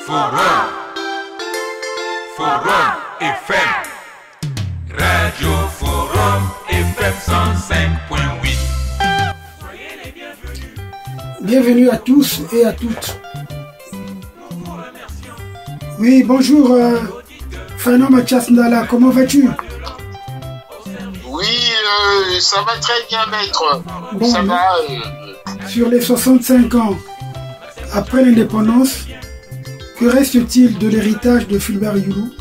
Forum. Forum FM. Radio Forum FM 105.8. Bienvenue à tous et à toutes. Oui, bonjour Fernand Mathias Ndala, comment vas-tu? Oui, ça va très bien, maître. Bon, ça va. Sur les 65 ans après l'indépendance, que reste-t-il de l'héritage de Fulbert Youlou?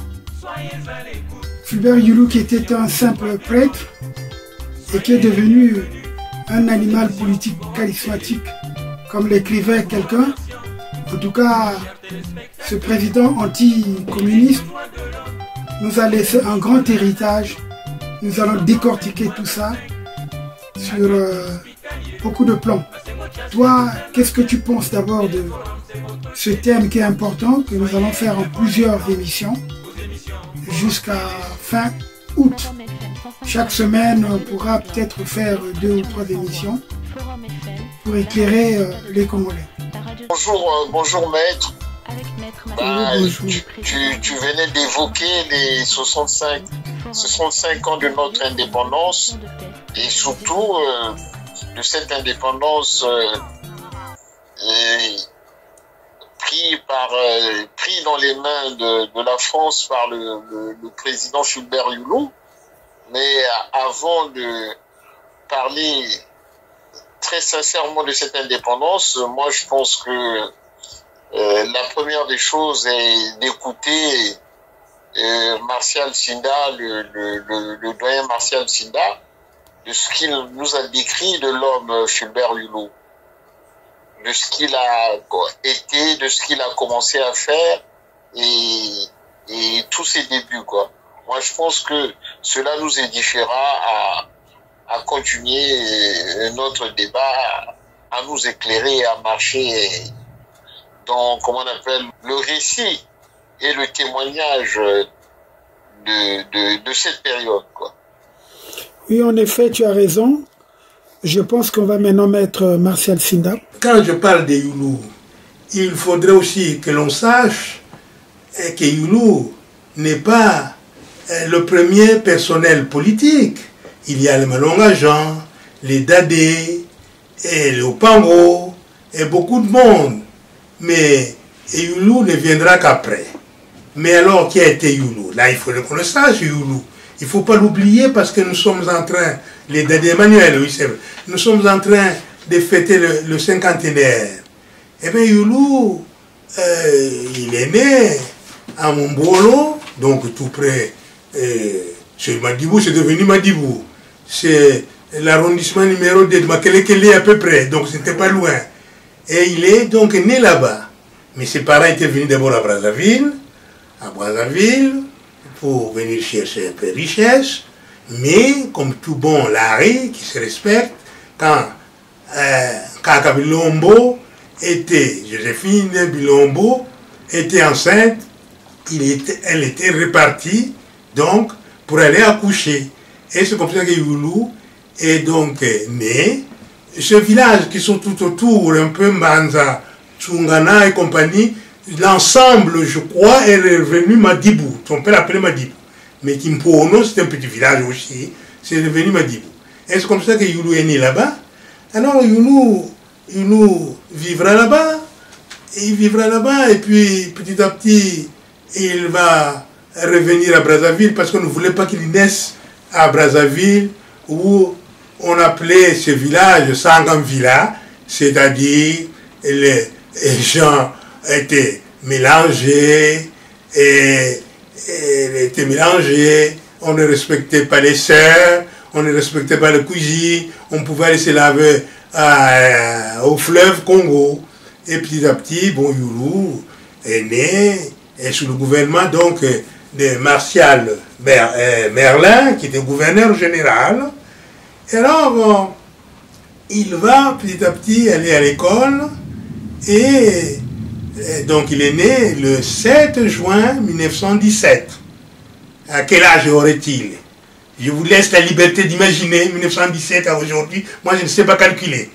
Fulbert Youlou qui était un simple prêtre et qui est devenu un animal politique charismatique, comme l'écrivait quelqu'un. En tout cas, ce président anti-communiste nous a laissé un grand héritage. Nous allons décortiquer tout ça sur beaucoup de plans. Toi, qu'est-ce que tu penses d'abord de ce thème qui est important, que nous allons faire en plusieurs émissions jusqu'à fin août? Chaque semaine, on pourra peut-être faire 2 ou 3 émissions pour éclairer les Congolais. Bonjour maître. Bonjour. Tu venais d'évoquer les 65 ans de notre indépendance et surtout de cette indépendance pris dans les mains de la France par le président Fulbert Youlou. Mais avant de parler très sincèrement de cette indépendance, moi je pense que la première des choses est d'écouter Martial Sinda, le doyen Martial Sinda, de ce qu'il nous a décrit de l'homme Fulbert Youlou, de ce qu'il a été, de ce qu'il a commencé à faire et tous ses débuts, quoi. Moi, je pense que cela nous édifiera à continuer notre débat, à nous éclairer, à marcher dans, comment on appelle, le récit et le témoignage de cette période, quoi. Oui, en effet, tu as raison. Je pense qu'on va maintenant mettre Martial Sinda. Quand je parle de Youlou, il faudrait aussi que l'on sache que Youlou n'est pas le premier personnel politique. Il y a les Malonga Jean, les Dadé, et les Opango, et beaucoup de monde. Mais Youlou ne viendra qu'après. Mais alors, qui a été Youlou? Là, il faudrait qu'on le sache, Youlou. Il ne faut pas l'oublier parce que nous sommes en train, les Dadé Emmanuel, oui c'est vrai, nous sommes en train de fêter le cinquantenaire. Eh bien, Youlou, il est né à Mombolo, donc tout près, sur Madibou, c'est devenu Madibou. C'est l'arrondissement numéro 2 de Makelekele à peu près, donc c'était pas loin. Et il est donc né là-bas. Mais ses parents étaient venus d'abord à Brazzaville, pour venir chercher un peu de richesse. Mais comme tout bon Larry qui se respecte, quand Kaka Bilombo était, Joséphine Bilombo était enceinte, elle était répartie donc pour aller accoucher. Et c'est comme ça que Youlou est donc né. Ce village qui sont tout autour, un peu Manza, Tchungana et compagnie, l'ensemble, je crois, est revenu Madibou. Son père l'appelait Madibou. Mais Kimpono, c'est un petit village aussi, c'est devenu Madibou. Et c'est comme ça que Youlou est né là-bas. Alors Youlou vivra là-bas, il vivra là-bas, et puis petit à petit, il va revenir à Brazzaville, parce qu'on ne voulait pas qu'il naisse à Brazzaville, où on appelait ce village Sangamvilla, c'est-à-dire les gens étaient mélangés, on ne respectait pas les sœurs, on ne respectait pas les cuisines, on pouvait aller se laver au fleuve Congo. Et petit à petit, bon, Youlou est né et sous le gouvernement donc de Martial Merlin, qui était gouverneur général. Et alors, il va petit à petit aller à l'école et donc il est né le 7 juin 1917. À quel âge aurait-il? Je vous laisse la liberté d'imaginer 1917 à aujourd'hui. Moi, je ne sais pas calculer.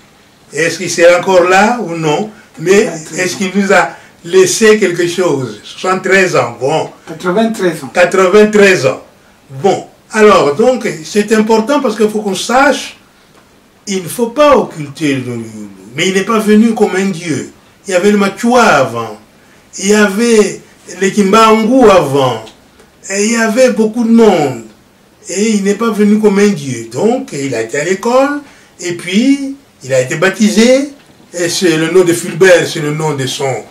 Est-ce qu'il sera encore là ou non? Mais est-ce qu'il nous a laisser quelque chose. 73 ans, bon. 93 ans. 93 ans. Bon, alors, donc, c'est important parce qu'il faut qu'on sache, il ne faut pas occulter le Yulu. Mais il n'est pas venu comme un dieu. Il y avait le Machua avant. Il y avait les Kimbangu avant. Et il y avait beaucoup de monde. Et il n'est pas venu comme un dieu. Donc, il a été à l'école. Et puis, il a été baptisé. Et c'est le nom de Fulbert, c'est le nom de son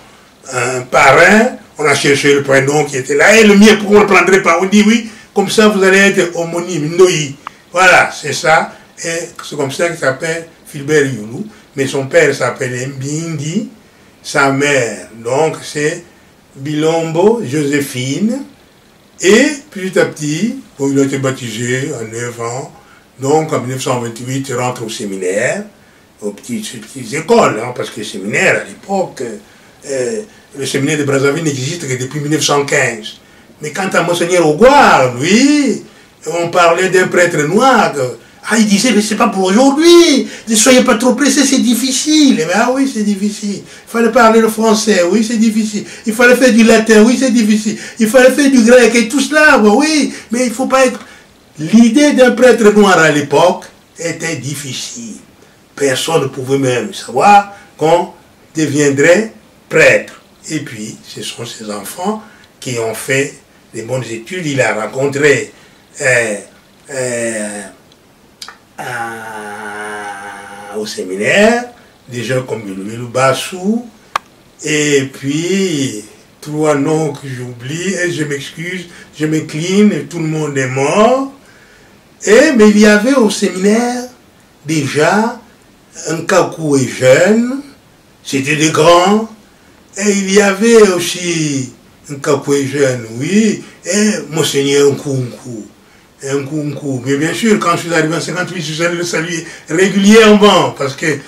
parrain. On a cherché le prénom qui était là. Et le mien, pourquoi on ne le prendrait pas? On dit oui. Comme ça, vous allez être homonyme. Ndoi. Voilà, c'est ça. Et c'est comme ça qu'il s'appelle Fulbert Yulu. Mais son père s'appelait Mbindi. Sa mère, donc, c'est Bilombo Joséphine. Et petit à petit, bon, il a été baptisé à 9 ans. Donc, en 1928, il rentre au séminaire, aux petites écoles, hein, parce que le séminaire, à l'époque, le séminaire de Brazzaville n'existe que depuis 1915. Mais quant à Monseigneur Augoire, lui, on parlait d'un prêtre noir. Ah, il disait, mais c'est pas pour aujourd'hui, ne soyez pas trop pressés, c'est difficile. Mais ah oui, c'est difficile. Il fallait parler le français, oui, c'est difficile. Il fallait faire du latin, oui, c'est difficile. Il fallait faire du grec et tout cela, oui, mais il ne faut pas être... L'idée d'un prêtre noir à l'époque était difficile. Personne ne pouvait même savoir qu'on deviendrait prêtre. Et puis, ce sont ses enfants qui ont fait des bonnes études. Il a rencontré au séminaire des gens comme Yulu Bassou, et puis 3 noms que j'oublie, et je m'excuse, je m'incline, tout le monde est mort. Mais il y avait au séminaire déjà un Kakou et jeune, c'était des grands, et il y avait aussi un Kakou et jeune, oui, et Monseigneur Nkunku. Mais bien sûr, quand je suis arrivé en 58, je suis allé le saluer régulièrement, parce que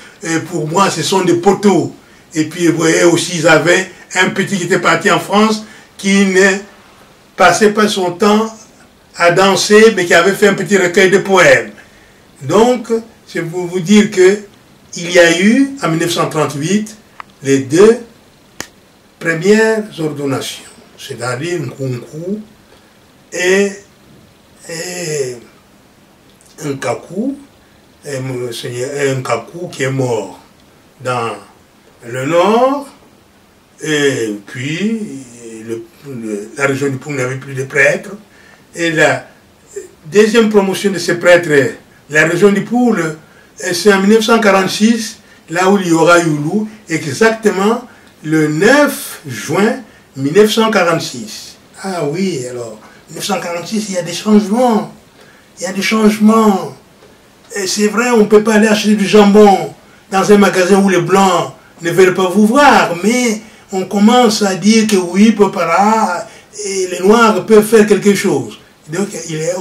pour moi, ce sont des poteaux. Et puis, vous voyez aussi, ils avaient un petit qui était parti en France, qui ne passait pas son temps à danser, mais qui avait fait un petit recueil de poèmes. Donc, c'est pour vous dire que il y a eu, en 1938, les 2 premières ordonnations, c'est-à-dire Nkunku et un Kakou, un Kakou qui est mort dans le nord, et puis la région du Poum n'avait plus de prêtres, et la deuxième promotion de ces prêtres, la région du Poum, c'est en 1946, là où il y aura Yulu, exactement le 9 juin 1946. Ah oui, alors, 1946, il y a des changements. Il y a des changements. Et c'est vrai, on ne peut pas aller acheter du jambon dans un magasin où les Blancs ne veulent pas vous voir, mais on commence à dire que oui, Papa, et les Noirs peuvent faire quelque chose. Donc, il est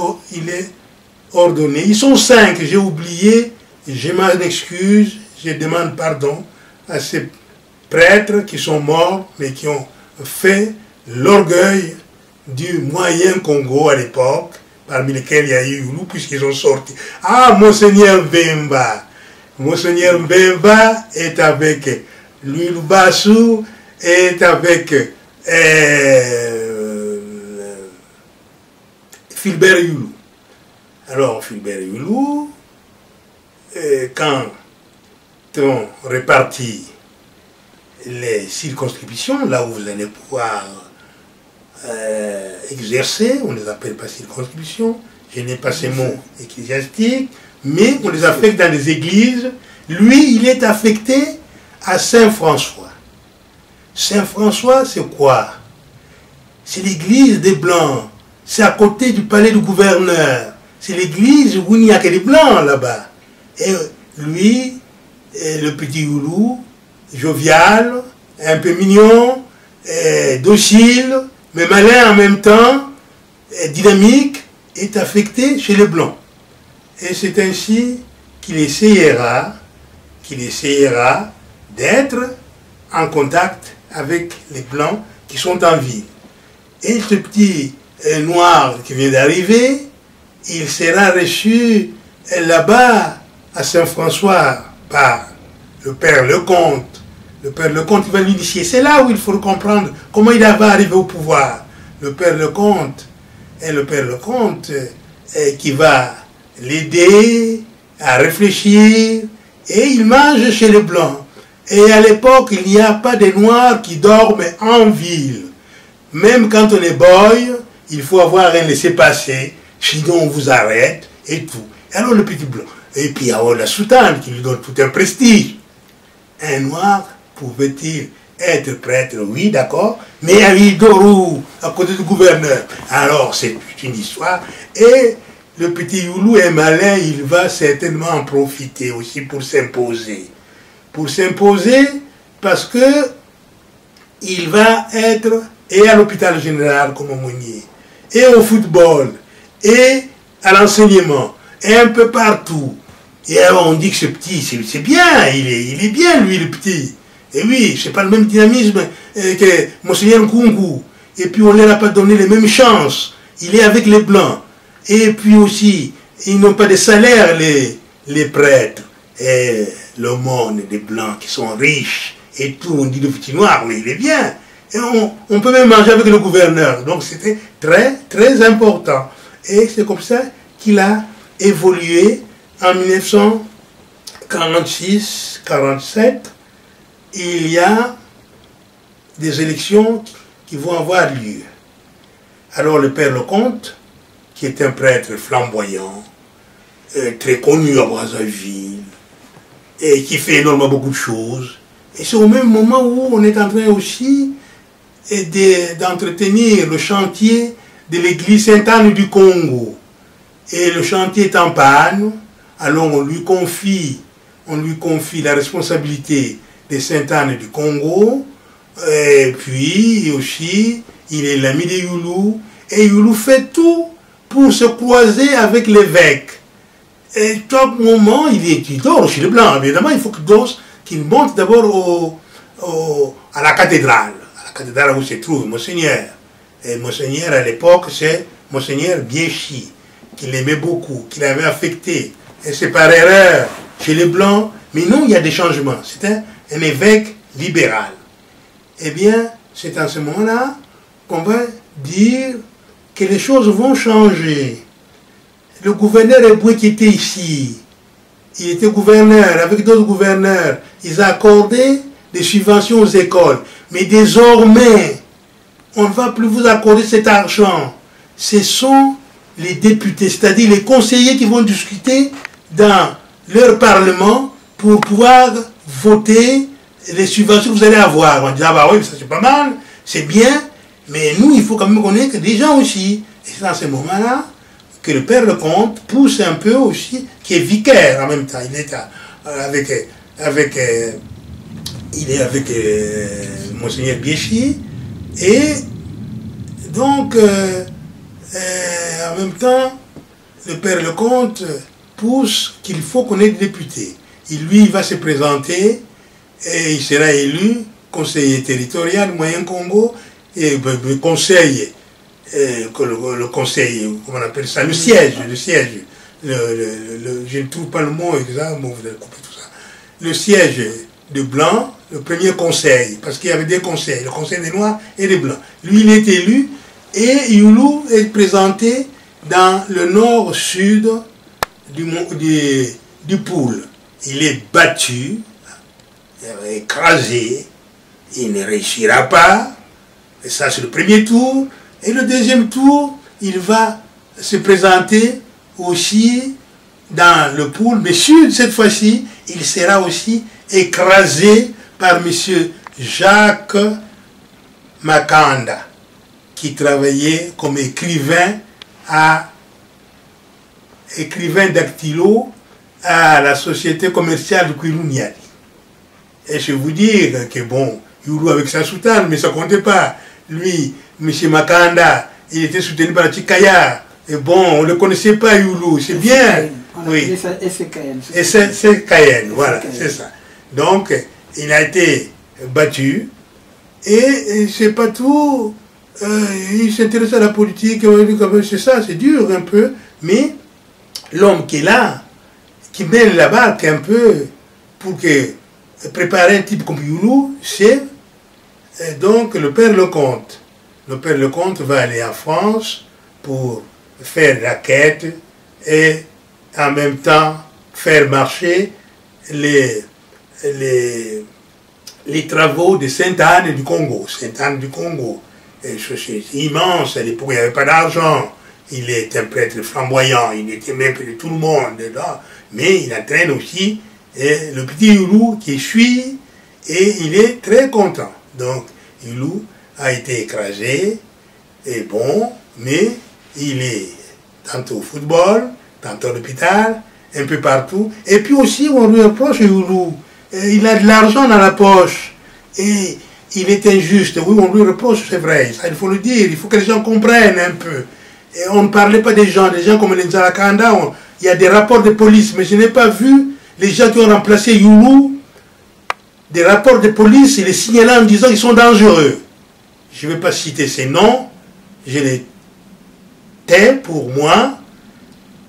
ordonné. Ils sont 5, j'ai oublié, je m'en excuse, je demande pardon à ces prêtres qui sont morts, mais qui ont fait l'orgueil du moyen Congo à l'époque, parmi lesquels il y a eu Yulu, puisqu'ils ont sorti. Ah, Monseigneur Mbemba. Monseigneur Mbemba est avec Yulu Bassou, est avec Fulbert Yulu. Alors, Fulbert Yulu, quand on répartit les circonscriptions, là où vous allez pouvoir exercer, on ne les appelle pas circonscriptions, je n'ai pas ces mots ecclésiastiques, mais on les affecte dans les églises. Lui, il est affecté à Saint-François. Saint-François, c'est quoi? C'est l'église des Blancs. C'est à côté du palais du gouverneur. C'est l'église où il n'y a que des Blancs là-bas. Et lui, le petit Yulu, jovial, un peu mignon, docile, mais malin en même temps, dynamique, est affecté chez les Blancs. Et c'est ainsi qu'il essayera d'être en contact avec les Blancs qui sont en ville. Et ce petit noir qui vient d'arriver, il sera reçu là-bas à Saint-François par le père Lecomte, Le père Lecomte, il va l'initier. C'est là où il faut comprendre comment il va arriver au pouvoir. Le père Lecomte est le père Lecomte qui va l'aider à réfléchir et il mange chez les Blancs. Et à l'époque, il n'y a pas de Noirs qui dorment en ville. Même quand on est boy, il faut avoir un laissez-passer, sinon on vous arrête et tout. Alors le petit Blanc. Et puis il y a la soutane qui lui donne tout un prestige. Un Noir pouvait-il être prêtre? Oui, d'accord, mais à Idorou, à côté du gouverneur. Alors c'est une histoire. Et le petit Youlou est malin, il va certainement en profiter aussi pour s'imposer. Pour s'imposer parce que il va être et à l'hôpital général comme aumônier, et au football, et à l'enseignement, et un peu partout. Et alors on dit que ce petit, c'est bien, il est bien lui le petit. Et oui, c'est pas le même dynamisme que Monseigneur Nkungu. Et puis on ne leur a pas donné les mêmes chances. Il est avec les Blancs. Et puis aussi, ils n'ont pas de salaire, les prêtres. Et le monde des Blancs qui sont riches et tout, on dit le petit noir, mais il est bien. Et on peut même manger avec le gouverneur. Donc c'était très, très important. Et c'est comme ça qu'il a évolué en 1946-47. Il y a des élections qui vont avoir lieu. Alors le père Lecomte, qui est un prêtre flamboyant, très connu à Brazzaville, et qui fait énormément beaucoup de choses. Et c'est au même moment où on est en train aussi d'entretenir le chantier de l'église Sainte-Anne du Congo. Et le chantier est en panne, alors on lui confie la responsabilité de Sainte-Anne du Congo, et puis aussi, il est l'ami de Youlou, et Youlou fait tout pour se croiser avec l'évêque. Et tout moment, il dort chez les Blancs, évidemment, il faut qu'il monte d'abord à la cathédrale où se trouve Monseigneur. Et Monseigneur, à l'époque, c'est Monseigneur Biéchi, qu'il aimait beaucoup, qu'il avait affecté. Et c'est par erreur chez les Blancs, mais non, il y a des changements. C'était un évêque libéral. Eh bien, c'est à ce moment-là qu'on va dire que les choses vont changer. Le gouverneur Eboué qui était ici, il était gouverneur, avec d'autres gouverneurs, ils ont accordé des subventions aux écoles. Mais désormais, on ne va plus vous accorder cet argent. Ce sont les députés, c'est-à-dire les conseillers qui vont discuter dans leur parlement pour pouvoir voter les subventions que vous allez avoir. On dit, ah bah oui, ça c'est pas mal, c'est bien, mais nous, il faut quand même connaître des gens aussi. Et c'est dans ce moment-là que le père Lecomte pousse un peu aussi, qui est vicaire en même temps. Il est avec Monseigneur Biéchi, et donc en même temps le père Lecomte pousse qu'il faut connaître des députés. Il va se présenter et il sera élu conseiller territorial Moyen Congo et le conseil, le conseil, comment on appelle ça, le siège, je ne trouve pas le mot exact, bon, vous allez couper tout ça. Le siège de Blanc, le premier conseil, parce qu'il y avait des conseils, le conseil des Noirs et des Blancs. Lui, il est élu et Youlou est présenté dans le nord-sud du Poul. Il est battu, écrasé, il ne réussira pas, et ça c'est le premier tour. Et le deuxième tour, il va se présenter aussi dans le Poul, mais sud cette fois-ci, il sera aussi écrasé par M. Jacques Makanda, qui travaillait comme écrivain dactylo à la société commerciale de Kwilu-Niali. Et je vais vous dire que bon, Youlou avec sa soutane, mais ça ne comptait pas. Lui, M. Makanda, il était soutenu par Chikaya. Et bon, on ne le connaissait pas, Youlou, c'est bien. Oui. Et c'est Cayenne, voilà, c'est ça. Donc, il a été battu. Et c'est pas tout. Il s'intéresse à la politique, c'est ça, c'est dur un peu. Mais l'homme qui est là, qui mène la barque un peu pour que préparer un type comme Youlou, c'est donc le père Lecomte. Le père Lecomte va aller en France pour faire la quête et en même temps faire marcher les travaux de Sainte-Anne du Congo. Sainte-Anne du Congo, c'est immense, à l'époque il n'y avait pas d'argent. Il est un prêtre flamboyant, il était même de tout le monde là, mais il entraîne aussi le petit Youlou qui suit et il est très content. Donc Youlou a été écrasé, et bon, mais il est tantôt au football, tantôt à l'hôpital, un peu partout. Et puis aussi, on lui reproche Youlou, il a de l'argent dans la poche, et il est injuste. Oui, on lui reproche, c'est vrai, ça, il faut le dire, il faut que les gens comprennent un peu. Et on ne parlait pas des gens comme les Nzarakanda, il y a des rapports de police, mais je n'ai pas vu les gens qui ont remplacé Youlou, des rapports de police, et les signalant en disant qu'ils sont dangereux. Je ne vais pas citer ces noms, je les tais pour moi.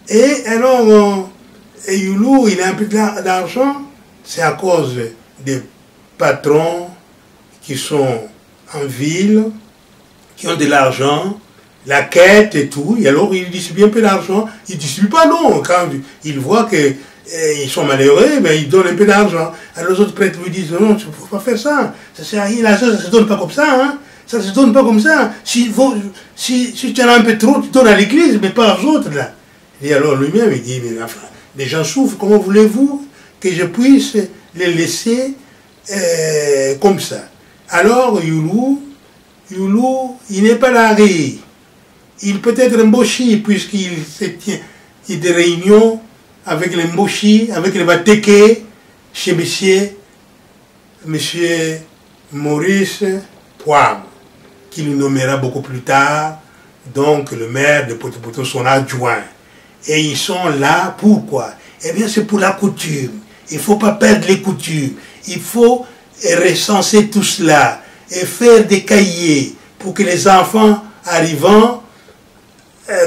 Et alors, Youlou, il a un peu d'argent, c'est à cause des patrons qui sont en ville, qui ont de l'argent, la quête et tout, et alors il distribue un peu d'argent. Il ne distribue pas, non. Quand il voit qu'ils sont malheureux, ben, il donne un peu d'argent. Alors les autres prêtres lui disent, non, tu ne peux pas faire ça. Ça sert à rien, l'argent, ça ne se donne pas comme ça. Hein. Ça ne se donne pas comme ça. Si tu en as un peu trop, tu donnes à l'église, mais pas aux autres. Là. Et alors lui-même, il dit, mais enfin, les gens souffrent, comment voulez-vous que je puisse les laisser comme ça? Alors Youlou, il n'est pas là. Il peut être un Mboshi, puisqu'il se tient des réunions avec les Mboshi, avec les Bateke, chez monsieur Maurice Poivre, qui le nommera beaucoup plus tard, donc le maire de Poto-Poto, son adjoint. Et ils sont là, pourquoi? Eh bien, c'est pour la coutume. Il ne faut pas perdre les coutumes. Il faut recenser tout cela et faire des cahiers pour que les enfants arrivant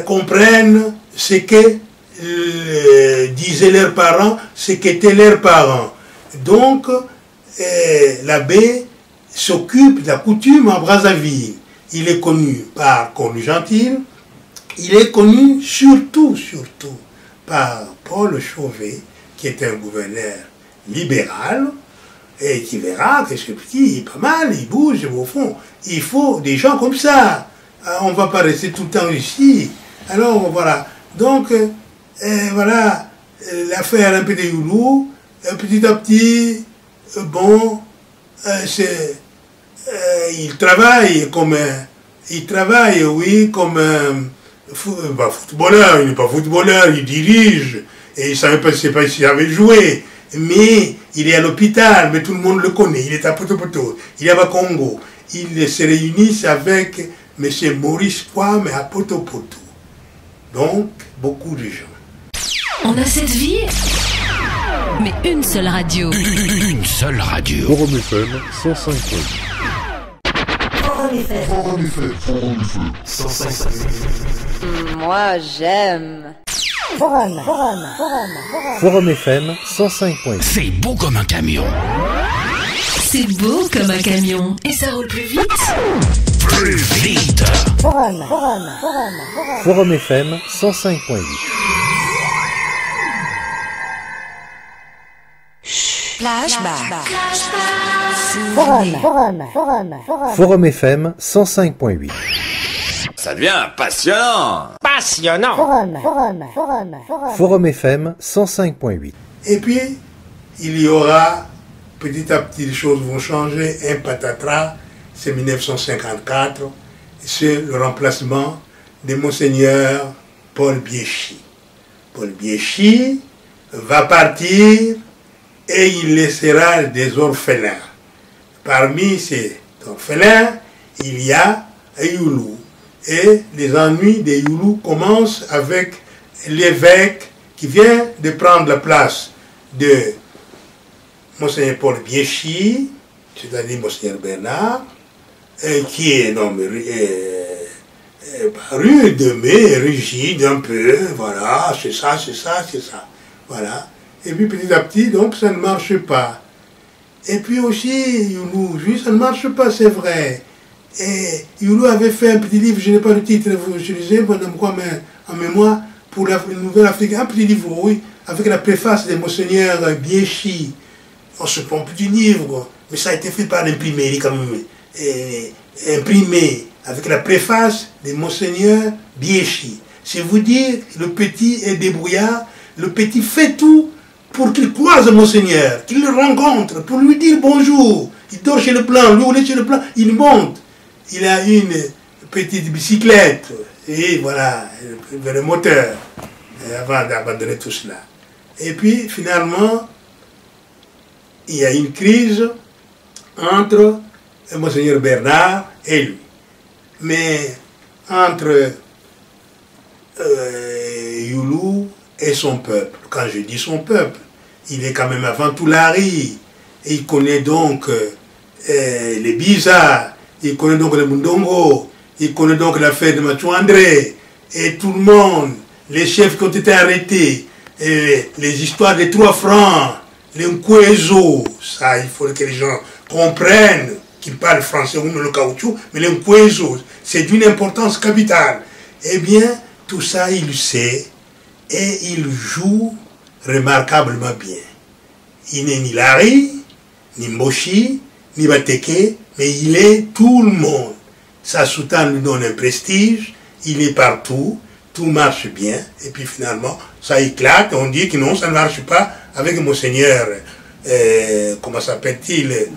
comprennent ce que disaient leurs parents, ce qu'étaient leurs parents. Donc, l'abbé s'occupe de la coutume en Brazzaville. Il est connu par Cornu-Gentil, il est connu surtout par Paul Chauvet, qui est un gouverneur libéral, et qui verra que ce petit, il est pas mal, il bouge, au fond. Il faut des gens comme ça. On ne va pas rester tout le temps ici. Alors, voilà. Donc, voilà, l'affaire un peu de Youlou, petit à petit, bon, il travaille comme footballeur. Il n'est pas footballeur, il dirige, et il ne savait pas s'il avait joué. Mais il est à l'hôpital, mais tout le monde le connaît. Il est à Poto-Poto, il est à Congo. Ils se réunissent avec M. Maurice Poivre à Poto-Poto. Donc, beaucoup de gens. On a cette vie, mais une seule radio. Une seule radio. Forum FM 105. Forum FM 105. Moi, j'aime. Forum FM 105.8. C'est beau comme un camion. C'est beau comme un camion. Et ça roule plus vite. Plus vite. Forum FM 105.8. Flashback. Forum FM 105.8. Ça devient passionnant. Forum FM 105.8. Et puis, il y aura, petit à petit, les choses vont changer. Un patatras, c'est 1954, c'est le remplacement de Monseigneur Paul Biéchy. Paul Biéchy va partir et il laissera des orphelins. Parmi ces orphelins, il y a Youlou. Et les ennuis de Youlou commencent avec l'évêque qui vient de prendre la place de Monseigneur Paul Biéchy, c'est-à-dire Monseigneur Bernard, qui est rude, mais rigide un peu, voilà, c'est ça. Voilà. Et puis petit à petit, donc ça ne marche pas. Et puis aussi, Youlou, juste ça ne marche pas, c'est vrai. Et Youlou avait fait un petit livre, je n'ai pas le titre, vous utilisez, en mémoire, pour la Nouvelle Afrique, un petit livre, oui, avec la préface de Monseigneur Biéchi. On se trompe plus du livre, mais ça a été fait par l'imprimerie quand même, imprimé avec la préface de Monseigneur Biéchi. C'est vous dire, le petit est débrouillard, le petit fait tout pour qu'il croise Monseigneur, qu'il le rencontre, pour lui dire bonjour. Il dort chez le plan, lui on est chez le plan, il monte. Il a une petite bicyclette, et voilà, le moteur, avant d'abandonner tout cela. Et puis finalement, il y a une crise entre Monseigneur Bernard et lui. Mais entre Youlou et son peuple, quand je dis son peuple, il est quand même avant tout Lari, et il connaît donc les Bizarres, il connaît donc le Mundongo, il connaît donc l'affaire de Mathieu André, et tout le monde, les chefs qui ont été arrêtés, et les histoires des 3 francs, les Nkwezo, ça il faut que les gens comprennent qu'ils parlent français ou le caoutchouc, mais les Nkwezo, c'est d'une importance capitale. Eh bien, tout ça il sait, et il joue remarquablement bien. Il n'est ni Lari, ni Mboshi, ni Bateke, mais il est tout le monde. Sa soutane lui donne un prestige, il est partout, tout marche bien, et puis finalement, ça éclate, on dit que non, ça ne marche pas avec Monseigneur, comment s'appelle-t-il,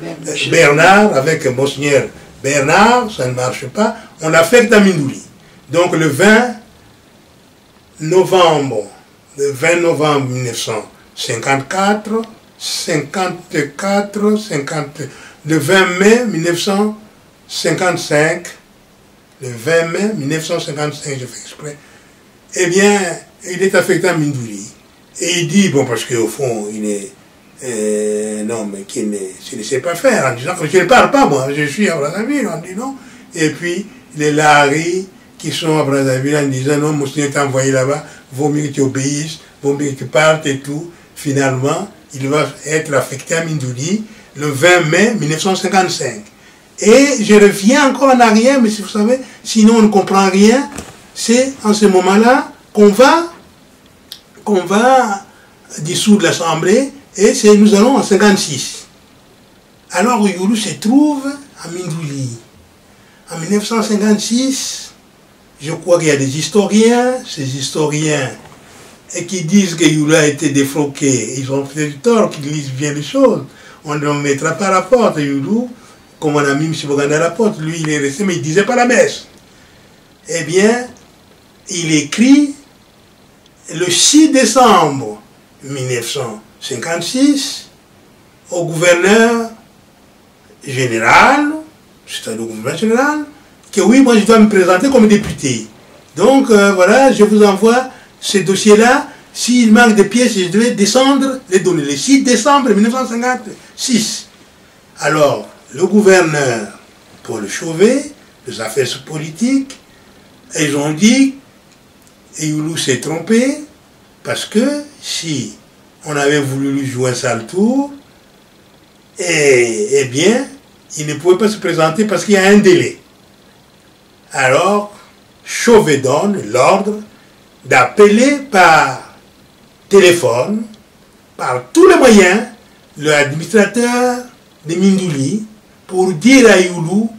Bernard, avec Monseigneur Bernard, ça ne marche pas, on l'affecte à Mindouli. Donc le 20 novembre 1954, le 20 mai 1955, le 20 mai 1955, je fais exprès, eh bien, il est affecté à Mindouli. Et il dit, bon, parce qu'au fond, il est un homme qui ne se laissait pas faire, en disant que je ne parle pas, moi, je suis à Brazzaville, on dit non. Et puis, les Lari qui sont à Brazzaville en disant, non, Monseigneur t'a envoyé là-bas, vaut mieux que tu obéisses, vaut mieux que tu partes et tout. Finalement, il va être affecté à Mindouli le 20 mai 1955. Et je reviens encore en arrière, mais si vous savez, sinon on ne comprend rien, c'est en ce moment-là qu'on va dissoudre l'Assemblée, et nous allons en 56. Alors Youlou se trouve à Mindouli. En 1956, je crois qu'il y a des historiens, ces historiens, et qui disent que Youlou a été défroqué. Ils ont fait du tort, qu'ils lisent bien les choses. On ne le mettra pas à la porte, Youlou, comme on a mis M. Boganda à la porte. Lui, il est resté, mais il ne disait pas la messe. Eh bien, il écrit le 6 décembre 1956 au gouverneur général, c'est-à-dire au gouverneur général, que oui, moi je dois me présenter comme député. Donc voilà, je vous envoie ce dossier-là. S'il manque de pièces, je devais descendre les donner. Le 6 décembre 1956. Alors, le gouverneur Paul Chauvet, les affaires politiques, ils ont dit, et Youlou s'est trompé, parce que si on avait voulu lui jouer un sale tour, eh bien, il ne pouvait pas se présenter parce qu'il y a un délai. Alors, Chauvet donne l'ordre d'appeler par téléphone, par tous les moyens, l'administrateur de Mindouli pour dire à Youlou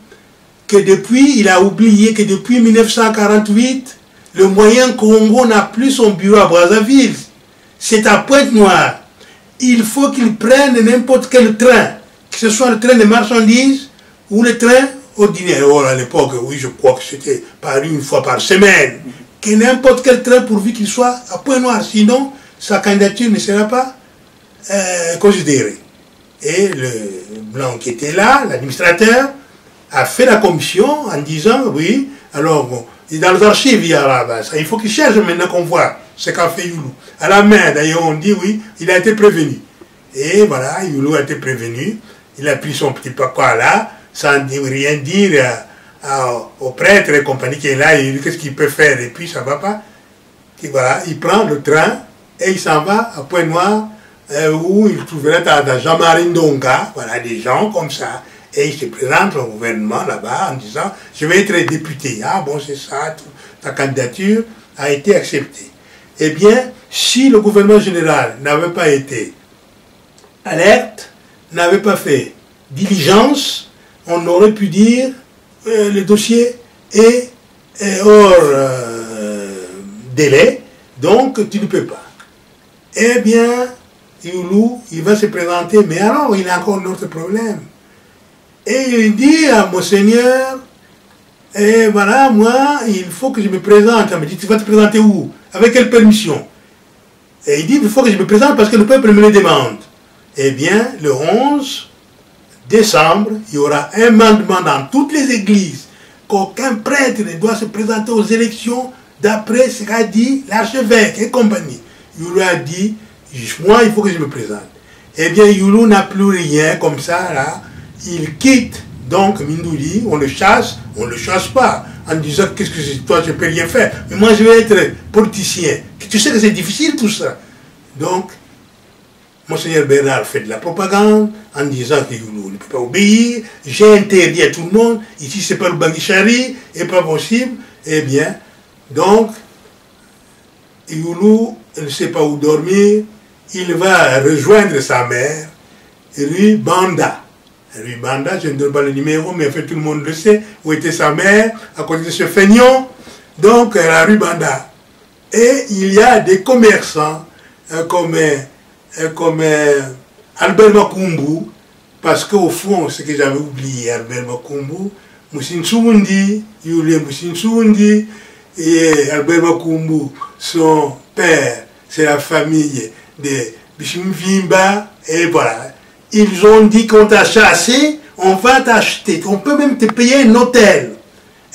que depuis, il a oublié que depuis 1948, le moyen Congo n'a plus son bureau à Brazzaville. C'est à Pointe-Noire. Il faut qu'il prenne n'importe quel train, que ce soit le train de marchandises ou le train ordinaire. Oh, à l'époque, oui, je crois que c'était paru une fois par semaine. Que n'importe quel train pourvu qu'il soit à Pointe-Noire. Sinon, sa candidature ne sera pas considérée. Et le blanc qui était là, l'administrateur, a fait la commission en disant, oui, alors, bon, dans les archives, il y a là-bas, il faut qu'il cherche maintenant qu'on voit ce qu'a fait Youlou. À la main, d'ailleurs, on dit, oui, il a été prévenu. Et voilà, Youlou a été prévenu, il a pris son petit paquet là, sans rien dire au prêtre et compagnie qui est là, il dit qu'est-ce qu'il peut faire, et puis ça ne va pas. Et voilà, il prend le train, et il s'en va à Pointe-Noire où il trouverait dans Jean-Marie Ndonga, voilà, des gens comme ça, et il se présente au gouvernement là-bas en disant « Je vais être député. » Ah bon, c'est ça, ta candidature a été acceptée. Eh bien, si le gouvernement général n'avait pas été alerte, n'avait pas fait diligence, on aurait pu dire le dossier est hors délai, donc tu ne peux pas. Eh bien, Youlou, il va se présenter, mais alors il a encore un autre problème. Et il dit à Monseigneur, et voilà, moi, il faut que je me présente. Il me dit, tu vas te présenter où? Avec quelle permission? Et il dit, il faut que je me présente parce que le peuple me le demande. Eh bien, le 11 décembre, il y aura un mandement dans toutes les églises qu'aucun prêtre ne doit se présenter aux élections d'après ce qu'a dit l'archevêque et compagnie. Youlou a dit, moi, il faut que je me présente. Eh bien, Youlou n'a plus rien comme ça, là. Il quitte donc Mindouli, on le chasse pas, en disant qu'est-ce que c'est toi, je ne peux rien faire. Mais moi, je vais être politicien. Tu sais que c'est difficile tout ça. Donc, Monseigneur Bernard fait de la propagande en disant que Youlou ne peut pas obéir, j'ai interdit à tout le monde, ici c'est pas le Banguichari, et pas possible. Eh bien, donc, Youlou ne sait pas où dormir, il va rejoindre sa mère, rue Banda. Rue Banda, je ne donne pas le numéro, mais en fait tout le monde le sait, où était sa mère, à côté de ce feignant, donc la rue Banda. Et il y a des commerçants comme Albert Makumbu, parce qu'au fond, ce que j'avais oublié, Albert Makumbu, Moussine Soundi, Yulien Moussine Soundi, et Albert Makumbu, son père, c'est la famille de Bishimvimba, et voilà. Ils ont dit qu'on t'a chassé, on va t'acheter, on peut même te payer un hôtel.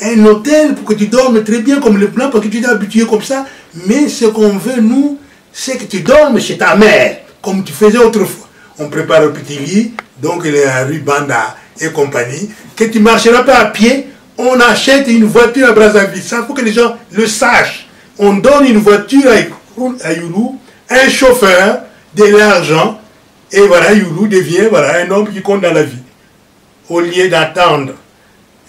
Un hôtel pour que tu dormes très bien comme le plan, parce que tu t'es habitué comme ça, mais ce qu'on veut, nous, c'est que tu dormes chez ta mère, comme tu faisais autrefois. On prépare un petit lit, donc il est à rue Banda et compagnie, que tu ne marcheras pas à pied, on achète une voiture à Brazzaville. Ça, il faut que les gens le sachent. On donne une voiture à Youlou, un chauffeur, de l'argent, et voilà, Youlou devient voilà, un homme qui compte dans la vie. Au lieu d'attendre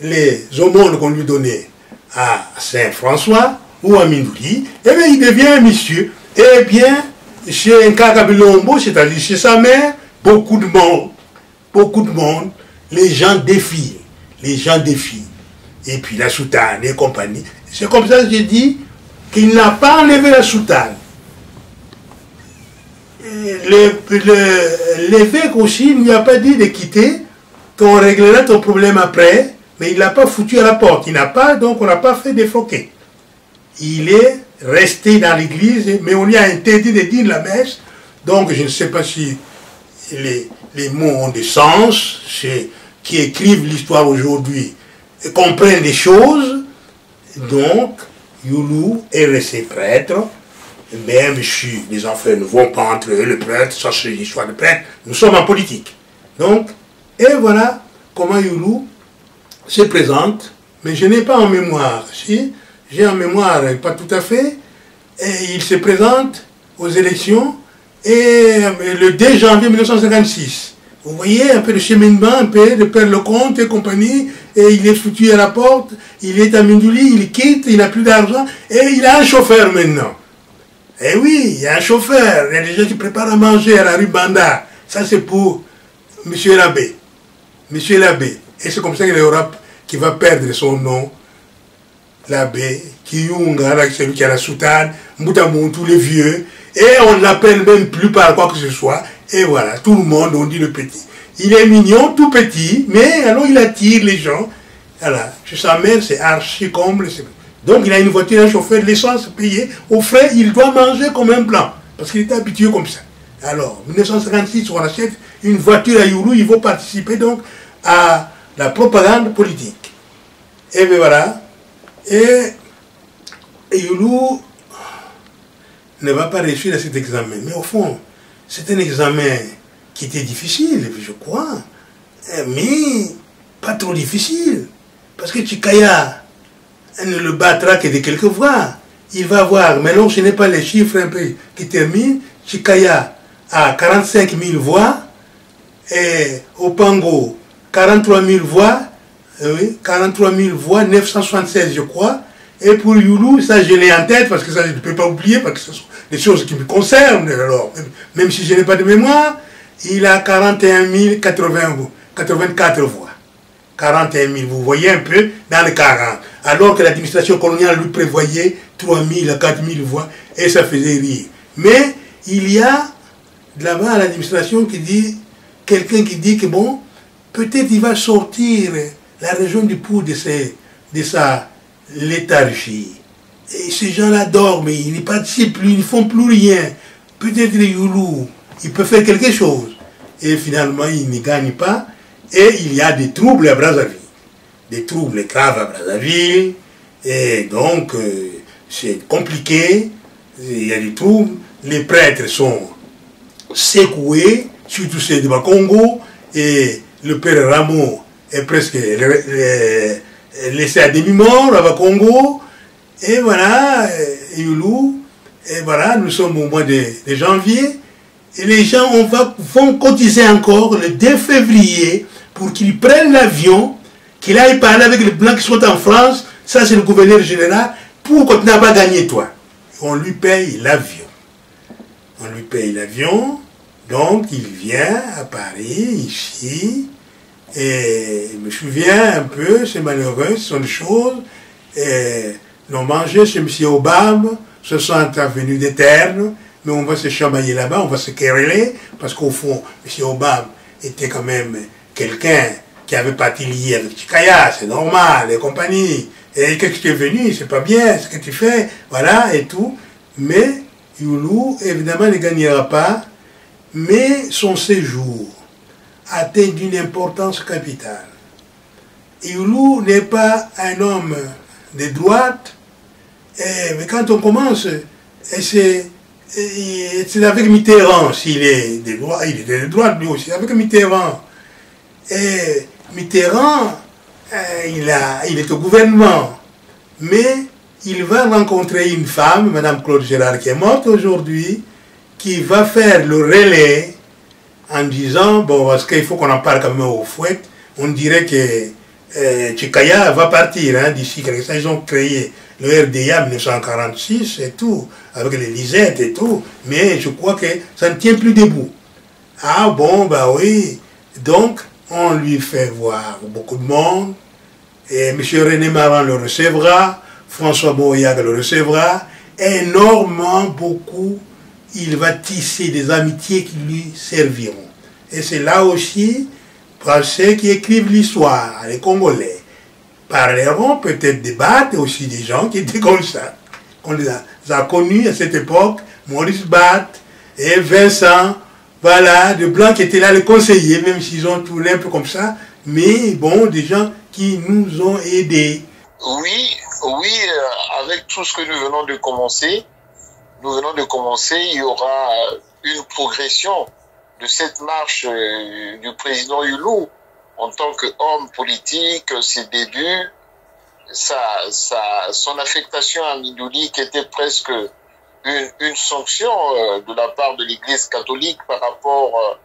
les aumônes qu'on lui donnait à Saint-François ou à Mindouli, eh bien, il devient un monsieur. Eh bien, chez Nkaka Bilombo, c'est-à-dire chez sa mère, beaucoup de monde, les gens défilent. Et puis la soutane et compagnie. C'est comme ça que j'ai dit qu'il n'a pas enlevé la soutane. L'évêque aussi, il n'y a pas dit de quitter, qu'on réglera ton problème après, mais il n'a pas foutu à la porte. Il n'a pas, donc on n'a pas fait défroquer. Il est resté dans l'église, mais on lui a interdit de dire la messe. Donc je ne sais pas si les mots ont des sens, ceux qui écrivent l'histoire aujourd'hui comprennent des choses. Donc, Youlou est resté prêtre. Même si les enfants ne vont pas entre eux, le prêtre, ça c'est l'histoire de prêtre, nous sommes en politique. Donc, et voilà comment Youlou se présente, mais je n'ai pas en mémoire. Si, j'ai en mémoire, pas tout à fait, et il se présente aux élections, et le 2 janvier 1956. Vous voyez un peu de cheminement, un peu de Père Lecomte et compagnie, et il est foutu à la porte, il est à Mindouli, il quitte, il n'a plus d'argent, et il a un chauffeur maintenant. Eh oui, il y a un chauffeur, il y a des gens qui préparent à manger à la rue Banda. Ça c'est pour Monsieur l'abbé. Monsieur l'abbé. Et c'est comme ça qu'il va perdre son nom. L'abbé, Kiyunga, celui qui a la soutane, Moutamou, tous les vieux. Et on ne l'appelle même plus par quoi que ce soit. Et voilà, tout le monde, on dit le petit. Il est mignon, tout petit, mais alors il attire les gens. Voilà, chez sa mère, c'est archi comble. Donc il a une voiture, un chauffeur, l'essence payée. Au frais, il doit manger comme un blanc. Parce qu'il était habitué comme ça. Alors, 1956, on achète une voiture à Youlou, il va participer donc à la propagande politique. Et bien voilà. Et Youlou ne va pas réussir à cet examen. Mais au fond, c'est un examen qui était difficile, je crois. Mais pas trop difficile. Parce que Chikaya ne le battra que de quelques voix. Il va voir, mais non, ce n'est pas les chiffres un peu qui terminent. Chikaya a 45 000 voix, et Opango, 43 000 voix, oui, 43 000 voix, 976 je crois, et pour Youlou, ça je l'ai en tête, parce que ça je ne peux pas oublier, parce que ce sont des choses qui me concernent, alors, même si je n'ai pas de mémoire, il a 41 084 voix. 41 000, vous voyez un peu, dans les 40. Alors que l'administration coloniale lui prévoyait 3 000 à 4 000 voix, et ça faisait rire. Mais il y a là-bas à l'administration qui dit, quelqu'un qui dit que bon, peut-être il va sortir la région du Pou de sa léthargie. Et ces gens-là dorment, ils ne participent plus, ils ne font plus rien. Peut-être les Youlou, ils peuvent faire quelque chose. Et finalement, ils ne gagnent pas. Et il y a des troubles à Brazzaville. Des troubles graves à Brazzaville. Et donc, c'est compliqué. Il y a des troubles. Les prêtres sont secoués, surtout ceux de Bakongo. Et le père Rameau est presque laissé à demi-mort à Bakongo. Et voilà, Youlou. Et voilà, nous sommes au mois de janvier. Et les gens vont cotiser encore le 2 février pour qu'ils prennent l'avion, qu'il aille parler avec les Blancs qui sont en France, ça c'est le gouverneur général, pour qu'on n'a pas gagné toi. On lui paye l'avion. On lui paye l'avion, donc il vient à Paris, ici, et je me souviens un peu, c'est malheureux, ce sont des choses, et l'on mangeait chez M. Obama, 60 avenue des Ternes, mais on va se chamailler là-bas, on va se quereller, parce qu'au fond, M. Obama était quand même quelqu'un qui avait parti lié avec Chikaya, c'est normal, et compagnie. Et qu'est-ce que tu es venu, c'est pas bien, ce que tu fais, voilà, et tout. Mais Youlou, évidemment, ne gagnera pas, mais son séjour atteint d'une importance capitale. Youlou n'est pas un homme de droite, mais quand on commence, c'est avec Mitterrand, s'il est de droite, il était de droite lui aussi, avec Mitterrand. Et Mitterrand, il est au gouvernement, mais il va rencontrer une femme, Mme Claude Gérard, qui est morte aujourd'hui, qui va faire le relais en disant, bon, parce qu'il faut qu'on en parle quand même au fouet, on dirait que Chikaya va partir d'ici quelque chose. Ils ont créé le RDA en 1946 et tout, avec les lisettes et tout, mais je crois que ça ne tient plus debout. Ah bon, bah oui, donc on lui fait voir beaucoup de monde, et M. René Maran le recevra, François Boyaga le recevra, énormément, beaucoup, il va tisser des amitiés qui lui serviront. Et c'est là aussi, pour ceux qui écrivent l'histoire, les Congolais, parleront peut-être des Bat et aussi des gens qui étaient comme ça. On les a connus à cette époque, Maurice Bat et Vincent, voilà, de Blancs qui étaient là, les conseillers, même s'ils ont tourné un peu comme ça, mais bon, des gens qui nous ont aidés. Oui, avec tout ce que nous venons de commencer, il y aura une progression de cette marche du président Youlou en tant qu'homme politique, ses débuts, son affectation à Mindouli qui était presque une sanction de la part de l'Église catholique par rapport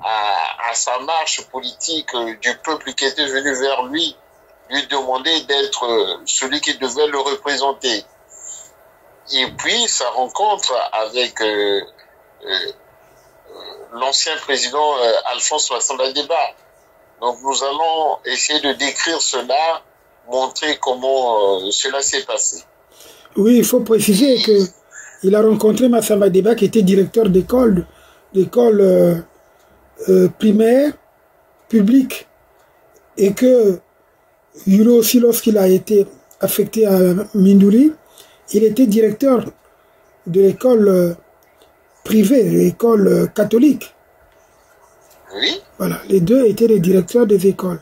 à sa marche politique du peuple qui était venu vers lui demander d'être celui qui devait le représenter. Et puis sa rencontre avec l'ancien président Alphonse Lassana Deba. Donc nous allons essayer de décrire cela, montrer comment cela s'est passé. Oui, il faut préciser qu'il a rencontré Massamba Deba qui était directeur d'école primaire, publique, et que Youlou aussi, lorsqu'il a été affecté à Mindouli, il était directeur de l'école privée, l'école catholique. Oui. Voilà, les deux étaient les directeurs des écoles.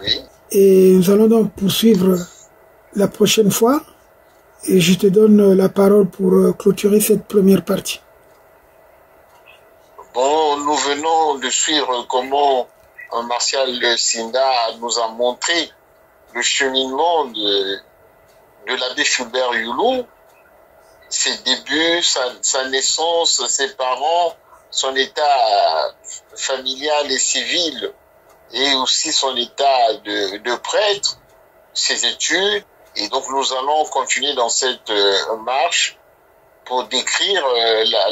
Oui. Et nous allons donc poursuivre la prochaine fois. Et je te donne la parole pour clôturer cette première partie. Bon, nous venons de suivre comment Martial Sinda nous a montré le cheminement de l'abbé Fulbert Youlou. ses débuts, sa naissance, ses parents, son état familial et civil, et aussi son état de prêtre, ses études. Et donc nous allons continuer dans cette marche pour décrire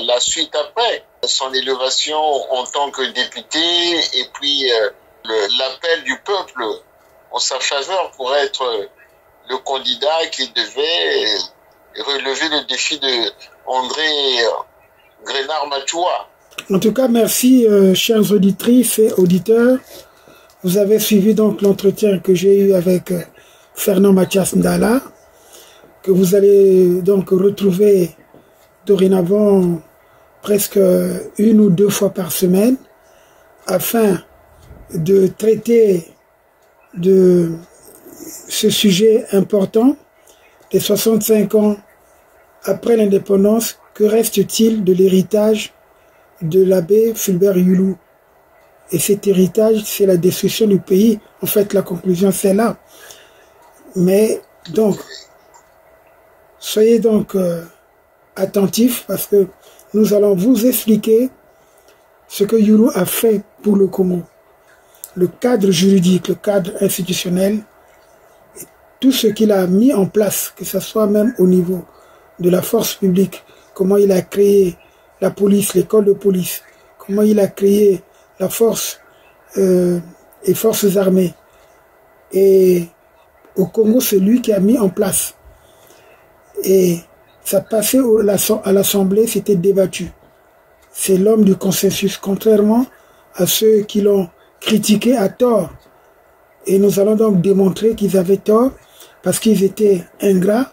la suite après. Son élévation en tant que député et puis l'appel du peuple en sa faveur pour être le candidat qui devait relever le défi de André Grenard-Matua. En tout cas, merci, chers auditrices et auditeurs. Vous avez suivi donc l'entretien que j'ai eu avec Fernand Mathias Ndala, que vous allez donc retrouver dorénavant presque 1 ou 2 fois par semaine, afin de traiter de ce sujet important des 65 ans après l'indépendance. Que reste-t-il de l'héritage de l'abbé Fulbert Yulu? Et cet héritage, c'est la destruction du pays. En fait, la conclusion, c'est là. Mais donc, soyez donc attentifs, parce que nous allons vous expliquer ce que Yulu a fait pour le Congo. Le cadre juridique, le cadre institutionnel, et tout ce qu'il a mis en place, que ce soit même au niveau de la force publique, comment il a créé la police, l'école de police, comment il a créé la force et forces armées. Et au Congo, c'est lui qui a mis en place. Et ça passait à l'Assemblée, c'était débattu. C'est l'homme du consensus, contrairement à ceux qui l'ont critiqué à tort. Et nous allons donc démontrer qu'ils avaient tort parce qu'ils étaient ingrats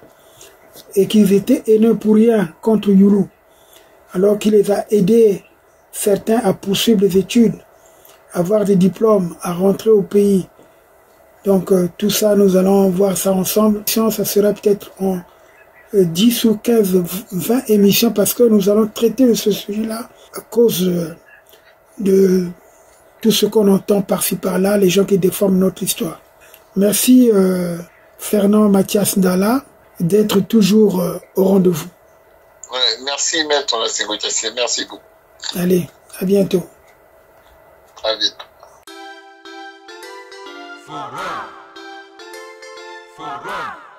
et qu'ils étaient haineux pour rien contre Yulu, alors qu'il les a aidés, certains, à poursuivre les études, à avoir des diplômes, à rentrer au pays. Donc tout ça, nous allons voir ça ensemble. Ça sera peut-être en 10 ou 15, 20 émissions, parce que nous allons traiter de ce sujet-là à cause de tout ce qu'on entend par-ci par-là, les gens qui déforment notre histoire. Merci Fernand Mathias Ndala d'être toujours au rendez-vous. Ouais, merci Maître Lassé-Gauthier, merci beaucoup. Allez, à bientôt. À bientôt. Forum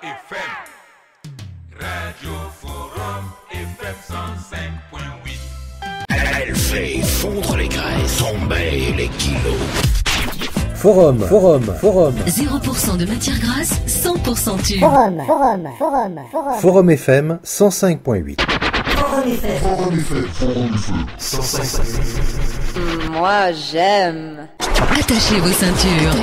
FM. Radio Forum FM 105.8. Elle fait fondre les graisses, tomber les kilos. Forum. 0% de matière grasse, 100% tube. Forum FM 105.8. Moi, j'aime. Attachez vos ceintures.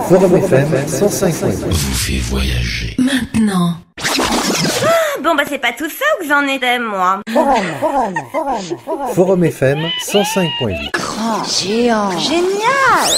Forum FM 105.8. Vous fait voyager. Maintenant. Bon, bah, c'est pas tout ça que j'en étais, moi. Forum FM 105.8. Grand, géant, génial.